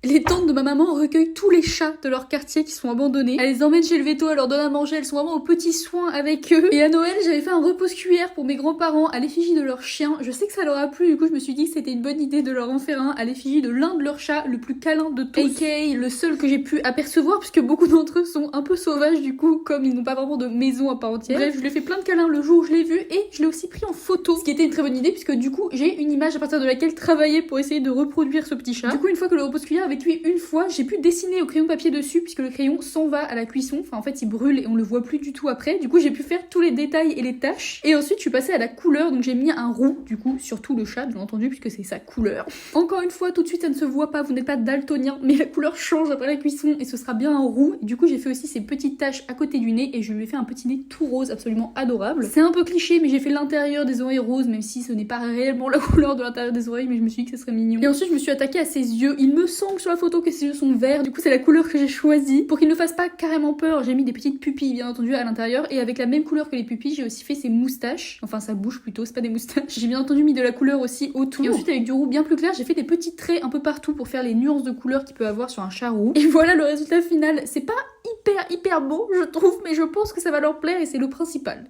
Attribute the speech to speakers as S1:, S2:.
S1: Les tantes de ma maman recueillent tous les chats de leur quartier qui sont abandonnés. Elles les emmènent chez le veto, elles leur donnent à manger, elles sont vraiment aux petits soins avec eux. Et à Noël, j'avais fait un repose-cuillère pour mes grands-parents à l'effigie de leur chien. Je sais que ça leur a plu, du coup je me suis dit que c'était une bonne idée de leur en faire un à l'effigie de l'un de leurs chats, le plus câlin de tous. A.k.a. le seul que j'ai pu apercevoir, puisque beaucoup d'entre eux sont un peu sauvages du coup, comme ils n'ont pas vraiment de maison à part entière. Bref, je lui ai fait plein de câlins le jour où je l'ai vu et je l'ai aussi pris en photo. Ce qui était une très bonne idée, puisque du coup j'ai une image à partir de laquelle travailler pour essayer de reproduire ce petit chat. Du coup, une fois que le repose-cuillère avait cuit une fois, j'ai pu dessiner au crayon papier dessus puisque le crayon s'en va à la cuisson. Enfin, en fait, il brûle et on le voit plus du tout après. Du coup, j'ai pu faire tous les détails et les tâches. Et ensuite, je suis passée à la couleur. Donc, j'ai mis un roux, du coup, sur tout le chat, bien entendu, puisque c'est sa couleur. Encore une fois, tout de suite, ça ne se voit pas. Vous n'êtes pas daltonien, mais la couleur change après la cuisson et ce sera bien un roux. Et du coup, j'ai fait aussi ces petites taches à côté du nez et je lui ai fait un petit nez tout rose, absolument adorable. C'est un peu cliché, mais j'ai fait l'intérieur des oreilles roses, même si ce n'est pas réellement la couleur de l'intérieur des oreilles, mais je me suis dit que ce serait mignon. Et ensuite, je me suis attaquée à ses yeux. Il me semble sur la photo que ses yeux sont verts. Du coup, c'est la couleur que j'ai choisie. Pour qu'il ne fasse pas carrément peur, j'ai mis des petites pupilles, bien entendu, à l'intérieur. Et avec la même couleur que les pupilles, j'ai aussi fait ses moustaches. Enfin, sa bouche plutôt, c'est pas des moustaches. J'ai bien entendu mis de la couleur aussi autour. Et ensuite, avec du roux bien plus clair, j'ai fait des petits traits un peu partout pour faire les nuances de couleur qu'il peut avoir sur un chat roux. Et voilà le résultat final. C'est pas hyper beau, je trouve, mais je pense que ça va leur plaire et c'est le principal.